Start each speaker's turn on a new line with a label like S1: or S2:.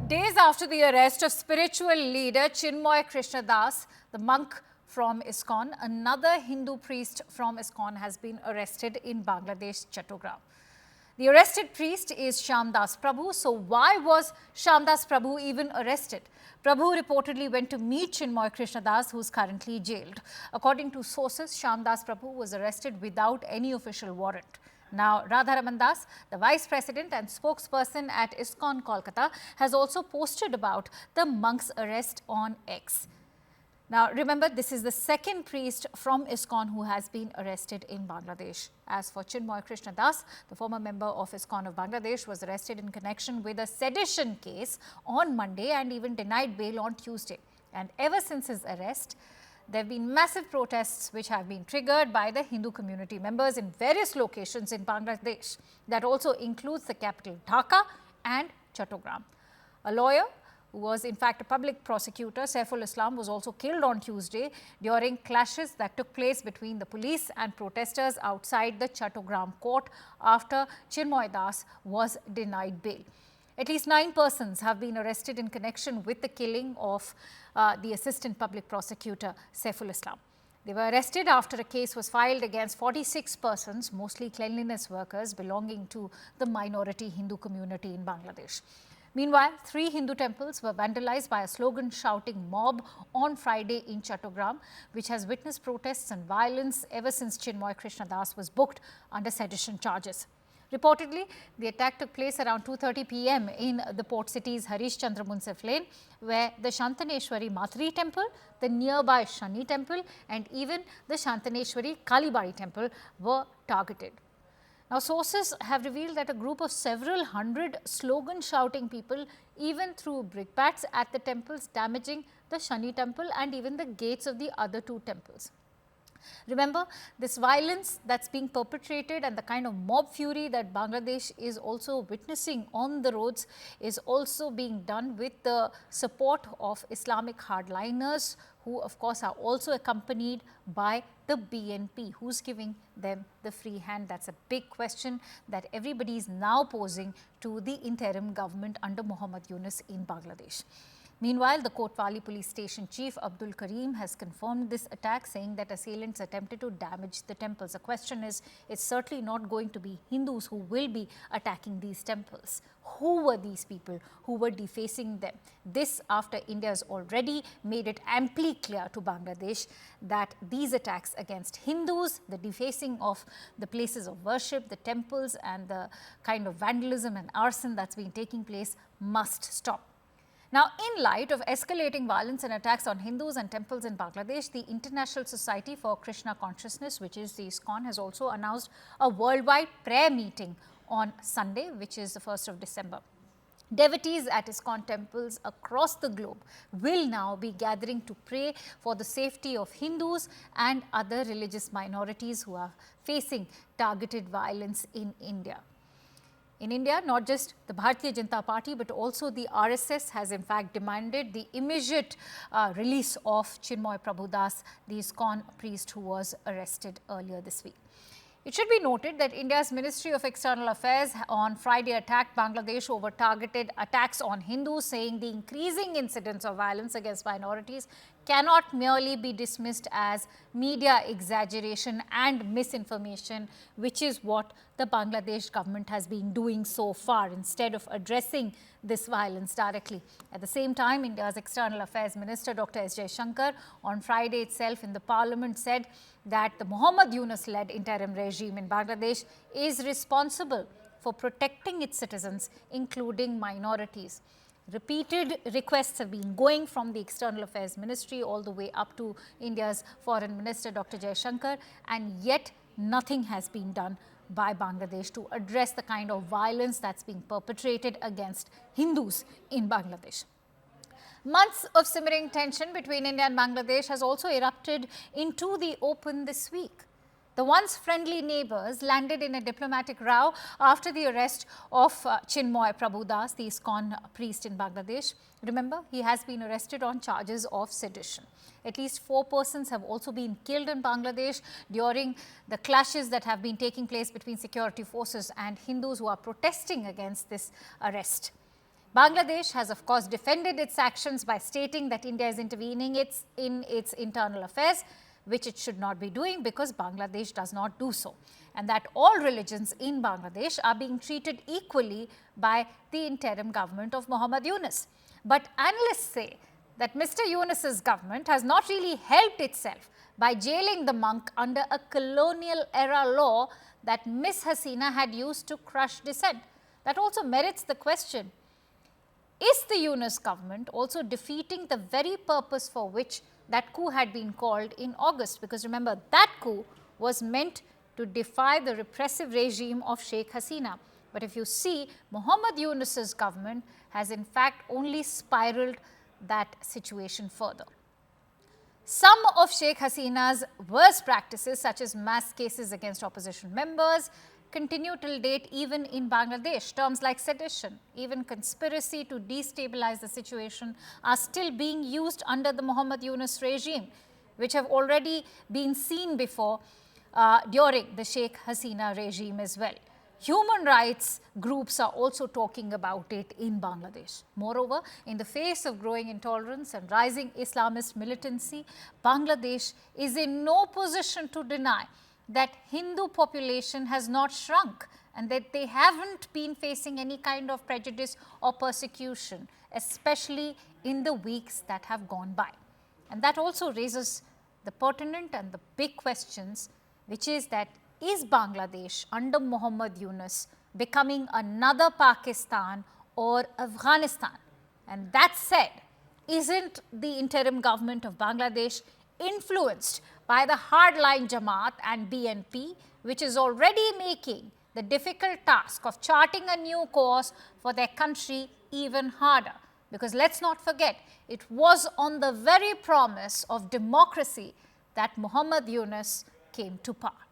S1: Days after the arrest of spiritual leader Chinmoy Krishna Das, the monk from ISKCON, another Hindu priest from ISKCON has been arrested in Bangladesh, Chattogram. The arrested priest is Shyam Das Prabhu. So why was Shyam Das Prabhu even arrested? Prabhu reportedly went to meet Chinmoy Krishna Das, who is currently jailed. According to sources, Shyam Das Prabhu was arrested without any official warrant. Now, Radharaman Das, the vice president and spokesperson at ISKCON Kolkata, has also posted about the monk's arrest on X. Now, remember, this is the second priest from ISKCON who has been arrested in Bangladesh. As for Chinmoy Krishna Das, the former member of ISKCON of Bangladesh was arrested in connection with a sedition case on Monday and even denied bail on Tuesday. And ever since his arrest, there have been massive protests which have been triggered by the Hindu community members in various locations in Bangladesh. That also includes the capital Dhaka and Chattogram. A lawyer who was in fact a public prosecutor, Saiful Islam, was also killed on Tuesday during clashes that took place between the police and protesters outside the Chattogram court after Chinmoy Das was denied bail. At least 9 persons have been arrested in connection with the killing of the assistant public prosecutor, Saiful Islam. They were arrested after a case was filed against 46 persons, mostly cleanliness workers belonging to the minority Hindu community in Bangladesh. Meanwhile, 3 Hindu temples were vandalized by a slogan-shouting mob on Friday in Chattogram, which has witnessed protests and violence ever since Chinmoy Krishna Das was booked under sedition charges. Reportedly, the attack took place around 2:30 p.m. in the port city's Harish Chandra Munsif Lane, where the Shantaneshwari Mathri temple, the nearby Shani temple and even the Shantaneshwari Kalibari temple were targeted. Now, sources have revealed that a group of several hundred slogan-shouting people even threw brickbats at the temples, damaging the Shani temple and even the gates of the other 2 temples. Remember, this violence that's being perpetrated and the kind of mob fury that Bangladesh is also witnessing on the roads is also being done with the support of Islamic hardliners, who of course are also accompanied by the BNP. Who's giving them the free hand? That's a big question that everybody is now posing to the interim government under Muhammad Yunus in Bangladesh. Meanwhile, the Kotwali police station chief Abdul Karim has confirmed this attack, saying that assailants attempted to damage the temples. The question is, it's certainly not going to be Hindus who will be attacking these temples. Who were these people who were defacing them? This after India has already made it amply clear to Bangladesh that these attacks against Hindus, the defacing of the places of worship, the temples and the kind of vandalism and arson that's been taking place must stop. Now, in light of escalating violence and attacks on Hindus and temples in Bangladesh, the International Society for Krishna Consciousness, which is the ISKCON, has also announced a worldwide prayer meeting on Sunday, which is the 1st of December. Devotees at ISKCON temples across the globe will now be gathering to pray for the safety of Hindus and other religious minorities who are facing targeted violence in India. In India, not just the Bharatiya Janata Party, but also the RSS has in fact demanded the immediate release of Chinmoy Prabhu Das, the ISKCON priest who was arrested earlier this week. It should be noted that India's Ministry of External Affairs on Friday attacked Bangladesh over targeted attacks on Hindus, saying the increasing incidence of violence against minorities cannot merely be dismissed as media exaggeration and misinformation, which is what the Bangladesh government has been doing so far, instead of addressing this violence directly. At the same time, India's External Affairs Minister Dr. S. Jaishankar on Friday itself in the parliament said that the Muhammad Yunus-led interim regime in Bangladesh is responsible for protecting its citizens, including minorities. Repeated requests have been going from the External Affairs Ministry all the way up to India's Foreign Minister Dr. Jaishankar, and yet nothing has been done by Bangladesh to address the kind of violence that's being perpetrated against Hindus in Bangladesh. Months of simmering tension between India and Bangladesh has also erupted into the open this week. The once friendly neighbors landed in a diplomatic row after the arrest of Chinmoy Prabhu Das, the ISKCON priest in Bangladesh. Remember, he has been arrested on charges of sedition. At least 4 persons have also been killed in Bangladesh during the clashes that have been taking place between security forces and Hindus who are protesting against this arrest. Bangladesh has, of course, defended its actions by stating that India is intervening in its internal affairs, which it should not be doing because Bangladesh does not do so, and that all religions in Bangladesh are being treated equally by the interim government of Muhammad Yunus. But analysts say that Mr. Yunus's government has not really helped itself by jailing the monk under a colonial-era law that Miss Hasina had used to crush dissent. That also merits the question, is the Yunus government also defeating the very purpose for which that coup had been called in August? Because remember, that coup was meant to defy the repressive regime of Sheikh Hasina. But if you see, Muhammad Yunus's government has in fact only spiraled that situation further. Some of Sheikh Hasina's worst practices, such as mass cases against opposition members, continue till date even in Bangladesh. Terms like sedition, even conspiracy to destabilize the situation are still being used under the Muhammad Yunus regime, which have already been seen before during the Sheikh Hasina regime as well. Human rights groups are also talking about it in Bangladesh. Moreover, in the face of growing intolerance and rising Islamist militancy, Bangladesh is in no position to deny that Hindu population has not shrunk and that they haven't been facing any kind of prejudice or persecution, especially in the weeks that have gone by. And that also raises the pertinent and the big questions, which is that, is Bangladesh under Muhammad Yunus becoming another Pakistan or Afghanistan? And that said, isn't the interim government of Bangladesh influenced by the hardline Jamaat and BNP, which is already making the difficult task of charting a new course for their country even harder? Because let's not forget, it was on the very promise of democracy that Muhammad Yunus came to power.